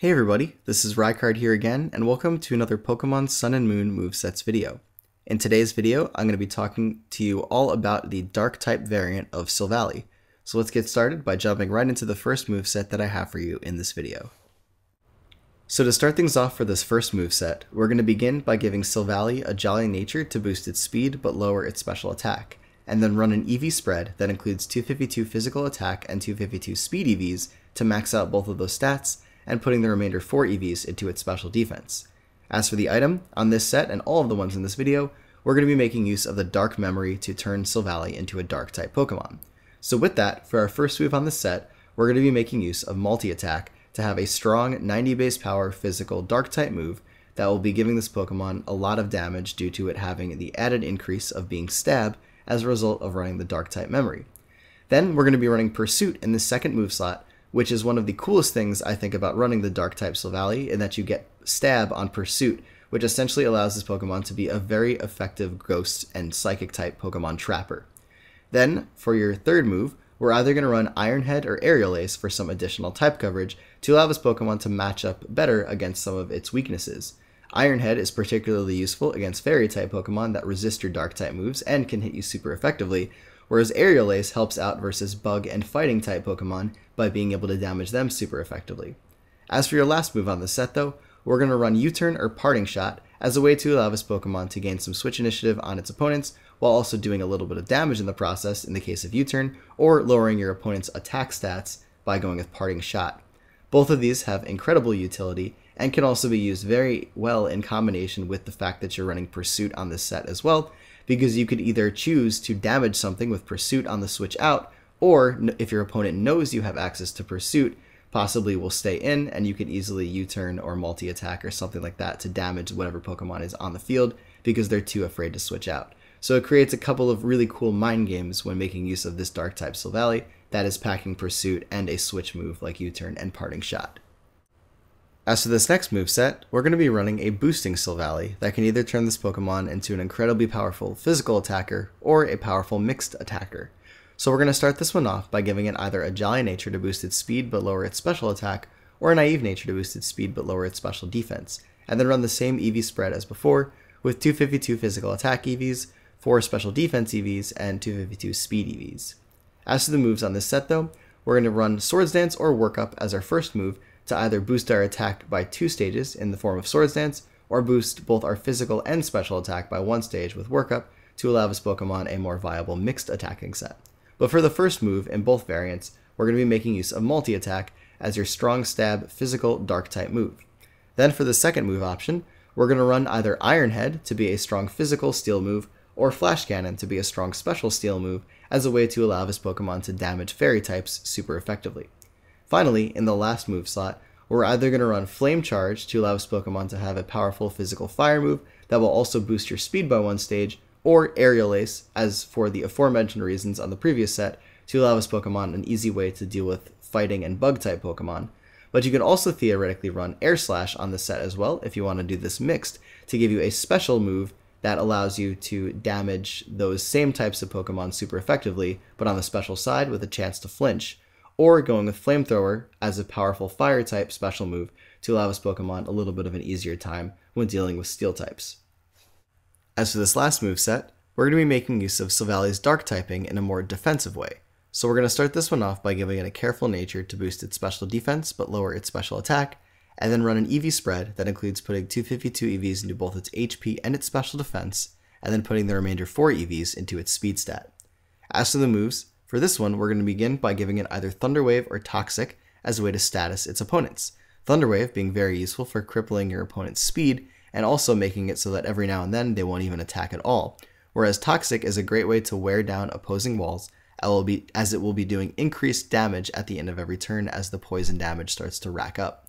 Hey everybody, this is Rykard here again, and welcome to another Pokemon Sun and Moon Movesets video. In today's video, I'm going to be talking to you all about the Dark-type variant of Silvally. So let's get started by jumping right into the first moveset that I have for you in this video. So to start things off for this first moveset, we're going to begin by giving Silvally a Jolly Nature to boost its speed but lower its special attack, and then run an EV spread that includes 252 physical attack and 252 speed EVs to max out both of those stats, and putting the remainder 4 EVs into its special defense. As for the item, on this set and all of the ones in this video, we're going to be making use of the Dark Memory to turn Silvally into a Dark-type Pokemon. So with that, for our first move on this set, we're going to be making use of Multi-Attack to have a strong 90 base power physical Dark-type move that will be giving this Pokemon a lot of damage due to it having the added increase of being Stab as a result of running the Dark-type Memory. Then we're going to be running Pursuit in the second move slot, which is one of the coolest things I think about running the Dark-type Silvally, in that you get Stab on Pursuit, which essentially allows this Pokemon to be a very effective Ghost and Psychic-type Pokemon Trapper. Then, for your third move, we're either going to run Iron Head or Aerial Ace for some additional type coverage to allow this Pokemon to match up better against some of its weaknesses. Iron Head is particularly useful against Fairy-type Pokemon that resist your Dark-type moves and can hit you super effectively, whereas Aerial Ace helps out versus Bug and Fighting-type Pokemon by being able to damage them super effectively. As for your last move on the set though, we're going to run U-Turn or Parting Shot as a way to allow this Pokemon to gain some switch initiative on its opponents, while also doing a little bit of damage in the process in the case of U-Turn, or lowering your opponent's attack stats by going with Parting Shot. Both of these have incredible utility, and can also be used very well in combination with the fact that you're running Pursuit on this set as well, because you could either choose to damage something with Pursuit on the switch out, or if your opponent knows you have access to Pursuit, possibly will stay in, and you can easily U-turn or multi-attack or something like that to damage whatever Pokemon is on the field because they're too afraid to switch out. So it creates a couple of really cool mind games when making use of this Dark-type Silvally that is packing Pursuit and a switch move like U-turn and Parting Shot. As for this next moveset, we're going to be running a Boosting Silvally that can either turn this Pokemon into an incredibly powerful physical attacker or a powerful mixed attacker. So we're going to start this one off by giving it either a Jolly Nature to boost its speed but lower its special attack, or a Naive Nature to boost its speed but lower its special defense, and then run the same EV spread as before with 252 physical attack EVs, 4 special defense EVs, and 252 speed EVs. As to the moves on this set though, we're going to run Swords Dance or Work Up as our first move to either boost our attack by 2 stages in the form of Swords Dance, or boost both our physical and special attack by 1 stage with Work Up to allow this Pokemon a more viable mixed attacking set. But for the first move in both variants, we're going to be making use of Multi-Attack as your strong stab physical Dark-type move. Then for the second move option, we're going to run either Iron Head to be a strong physical steel move, or Flash Cannon to be a strong special steel move as a way to allow this Pokemon to damage Fairy types super effectively. Finally, in the last move slot, we're either going to run Flame Charge to allow this Pokemon to have a powerful physical fire move that will also boost your speed by 1 stage, or Aerial Ace, as for the aforementioned reasons on the previous set, to allow this Pokemon an easy way to deal with fighting and bug-type Pokemon. But you can also theoretically run Air Slash on the set as well if you want to do this mixed, to give you a special move that allows you to damage those same types of Pokemon super effectively, but on the special side with a chance to flinch, or going with Flamethrower as a powerful Fire-type special move to allow this Pokemon a little bit of an easier time when dealing with Steel types. As for this last moveset, we're going to be making use of Silvally's Dark typing in a more defensive way. So we're going to start this one off by giving it a Careful Nature to boost its special defense but lower its special attack, and then run an EV spread that includes putting 252 EVs into both its HP and its special defense, and then putting the remainder 4 EVs into its speed stat. As to the moves, for this one we're going to begin by giving it either Thunder Wave or Toxic as a way to status its opponents. Thunder Wave being very useful for crippling your opponent's speed, and also making it so that every now and then they won't even attack at all, whereas Toxic is a great way to wear down opposing walls, as it will be doing increased damage at the end of every turn as the poison damage starts to rack up.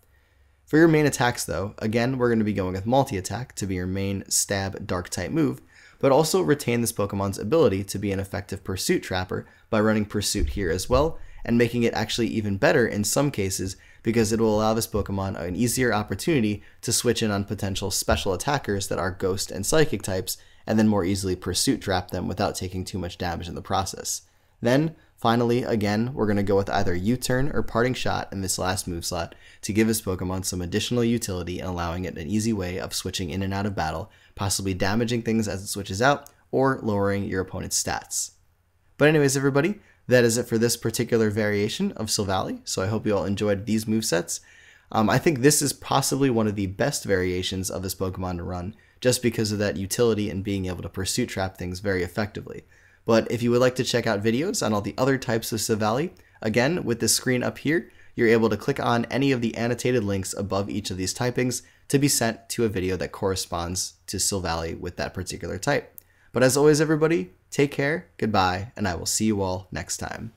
For your main attacks though, again we're going to be going with Multi-Attack to be your main stab Dark-type move, but also retain this Pokemon's ability to be an effective Pursuit Trapper by running Pursuit here as well, and making it actually even better in some cases because it will allow this Pokemon an easier opportunity to switch in on potential special attackers that are Ghost and Psychic types, and then more easily Pursuit Trap them without taking too much damage in the process. Then, Finally, again, we're going to go with either U-turn or parting shot in this last move slot to give this Pokemon some additional utility and allowing it an easy way of switching in and out of battle, possibly damaging things as it switches out or lowering your opponent's stats. But anyways, everybody, that is it for this particular variation of Silvally, so I hope you all enjoyed these movesets. I think this is possibly one of the best variations of this Pokemon to run, just because of that utility and being able to pursuit trap things very effectively. But if you would like to check out videos on all the other types of Silvally, again, with this screen up here, you're able to click on any of the annotated links above each of these typings to be sent to a video that corresponds to Silvally with that particular type. But as always, everybody, take care, goodbye, and I will see you all next time.